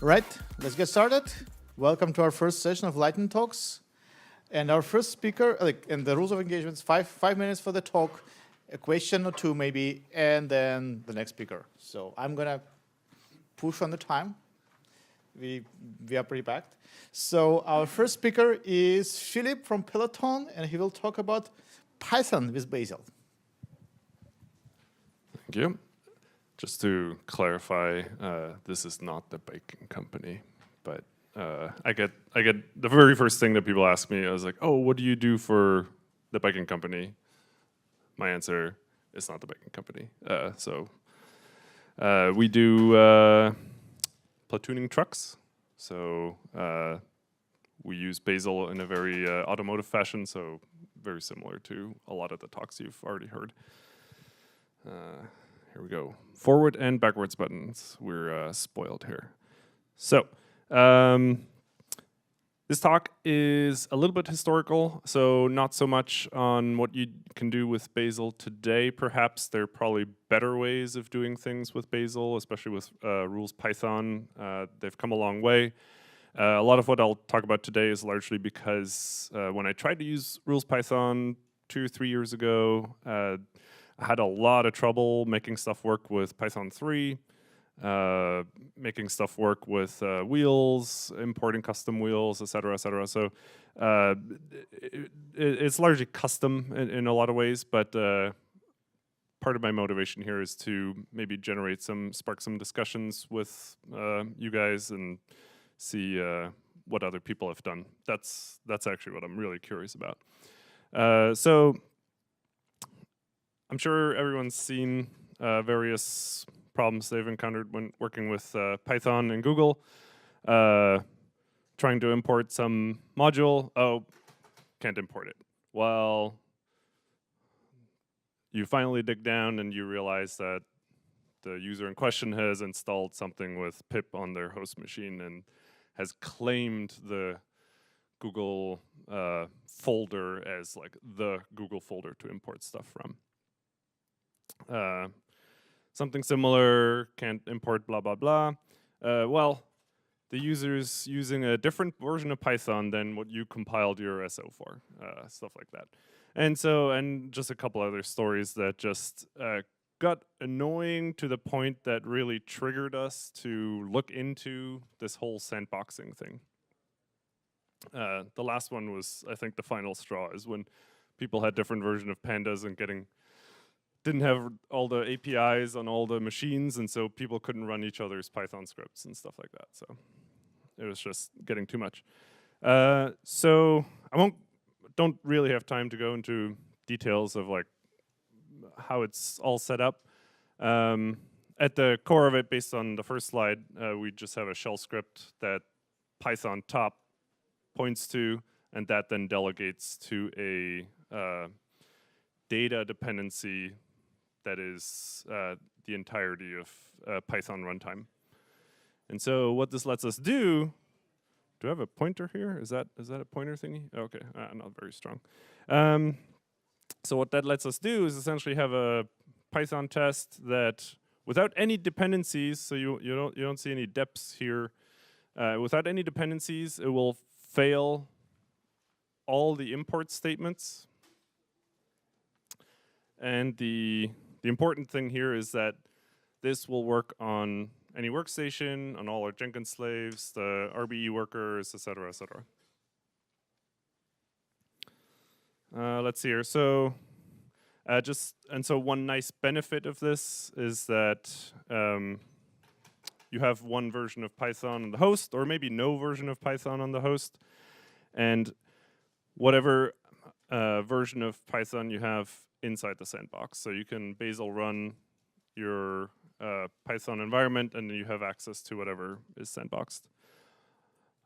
Right, let's get started. Welcome to our first session of Lightning Talks. And our first speaker, and the rules of engagement is five minutes for the talk, a question or two maybe, and then the next speaker. So I'm gonna push on the time. We are pretty packed. So our first speaker is Philipp from Peloton, and he will talk about Python with Bazel. Thank you. Just to clarify, this is not the baking company, but I get the very first thing that people ask me. I was like, "Oh, what do you do for the baking company?" My answer is not the baking company. We do platooning trucks. So we use Bazel in a very automotive fashion. So very similar to a lot of the talks you've already heard. Here we go. Forward and backwards buttons. We're spoiled here. So this talk is a little bit historical, so not so much on what you can do with Bazel today. Perhaps there are probably better ways of doing things with Bazel, especially with rules Python. They've come a long way. A lot of what I'll talk about today is largely because when I tried to use rules Python 2 or 3 years ago, I had a lot of trouble making stuff work with Python 3, making stuff work with wheels, importing custom wheels, et cetera, et cetera. So it's largely custom in a lot of ways, but part of my motivation here is to maybe spark some discussions with you guys and see what other people have done. That's actually what I'm really curious about. So I'm sure everyone's seen various problems they've encountered when working with Python and Google. Trying to import some module, can't import it. Well, you finally dig down and you realize that the user in question has installed something with pip on their host machine and has claimed the Google folder as like the Google folder to import stuff from. Something similar, can't import blah, blah, blah. Well, the user's using a different version of Python than what you compiled your SO for, stuff like that. And just a couple other stories that just got annoying to the point that really triggered us to look into this whole sandboxing thing. The last one was, I think, the final straw, is when people had different version of pandas and didn't have all the APIs on all the machines, and so people couldn't run each other's Python scripts and stuff like that. So it was just getting too much. So I don't really have time to go into details of like how it's all set up. At the core of it, based on the first slide, we just have a shell script that Python top points to, and that then delegates to a data dependency that is the entirety of Python runtime. And so what this lets us do I have a pointer here? Is that a pointer thingy? Okay, not very strong. So what that lets us do is essentially have a Python test that, without any dependencies, so you don't see any deps here. Without any dependencies, it will fail all the import statements. And the important thing here is that this will work on any workstation, on all our Jenkins slaves, the RBE workers, et cetera, et cetera. Let's see here. So so one nice benefit of this is that you have one version of Python on the host, or maybe no version of Python on the host, and whatever version of Python you have inside the sandbox. So you can Bazel run your Python environment, and you have access to whatever is sandboxed.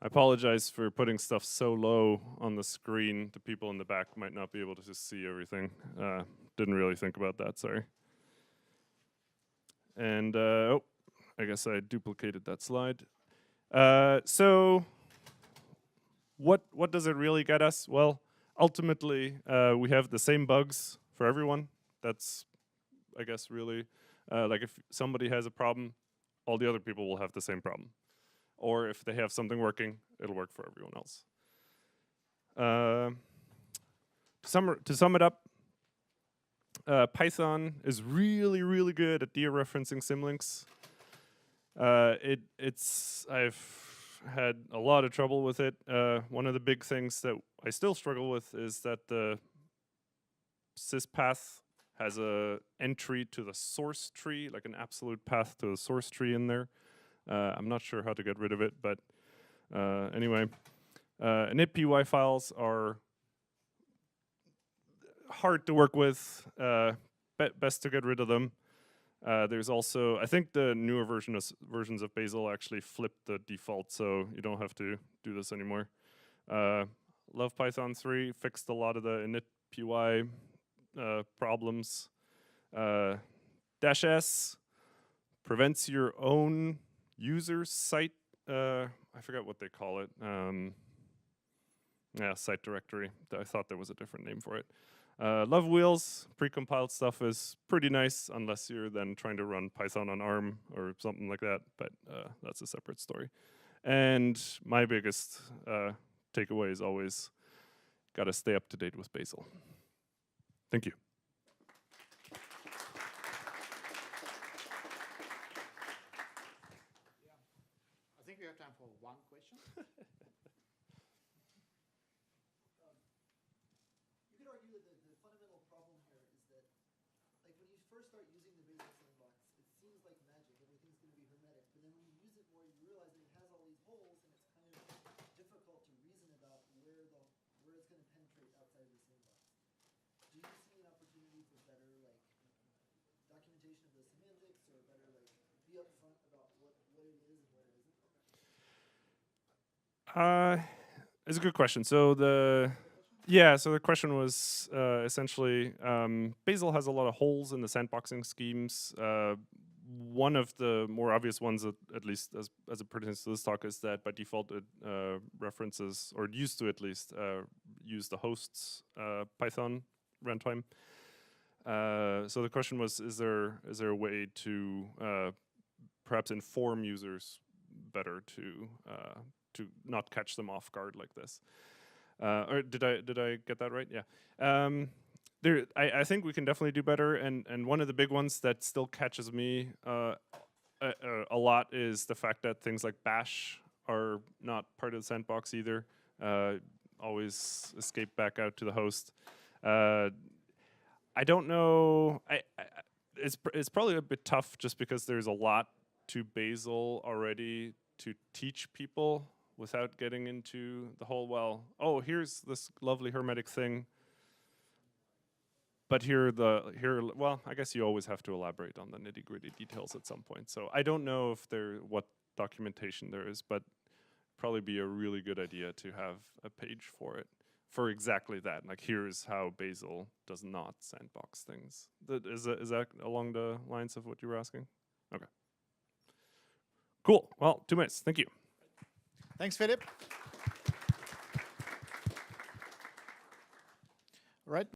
I apologize for putting stuff so low on the screen. The people in the back might not be able to just see everything. Didn't really think about that, sorry. And, oh, I guess I duplicated that slide. So what does it really get us? Well, ultimately, we have the same bugs for everyone. That's, I guess, really, like if somebody has a problem, all the other people will have the same problem. Or if they have something working, it'll work for everyone else. To sum it up, Python is really, really good at dereferencing symlinks. I've had a lot of trouble with it. One of the big things that I still struggle with is that the syspath has a entry to the source tree, like an absolute path to the source tree in there. I'm not sure how to get rid of it, but anyway. initpy files are hard to work with. Best to get rid of them. There's also, I think the newer versions of Bazel actually flipped the default, so you don't have to do this anymore. Love Python 3 fixed a lot of the initpy problems. -s prevents your own user site. I forgot what they call it. Yeah, site directory. I thought there was a different name for it. Love wheels, precompiled stuff is pretty nice, unless you're then trying to run Python on ARM or something like that, but that's a separate story. And my biggest takeaway is always, gotta stay up to date with Bazel. Thank you. I think we have time for one question. You could argue that the fundamental problem here is that, like, when you first start using the Bazel sandbox, it seems like magic. Everything's going to be hermetic. But then when you use it more, you realize that it has all these holes, and it's kind of difficult to reason about where it's going to penetrate outside of the sandbox. Do you see an opportunity for better, like, documentation of the semantics, or better, like, be upfront about what it is and what it isn't? It's a good question. So the question was essentially Bazel has a lot of holes in the sandboxing schemes. One of the more obvious ones, at least as it pertains to this talk, is that by default it references, or it used to at least, use the host's Python runtime. So the question was, is there a way to perhaps inform users better to not catch them off guard like this? Or did I get that right? Yeah. I think we can definitely do better, and one of the big ones that still catches me a lot is the fact that things like bash are not part of the sandbox either. Always escape back out to the host. I don't know. It's probably a bit tough just because there's a lot to Bazel already to teach people without getting into the whole, well, oh, here's this lovely hermetic thing, but well, I guess you always have to elaborate on the nitty-gritty details at some point. So I don't know what documentation there is, but probably be a really good idea to have a page for it, for exactly that. Like, here's how Bazel does not sandbox things. Is that along the lines of what you were asking? Okay. Cool. Well, 2 minutes. Thank you. Thanks, Philipp. Right.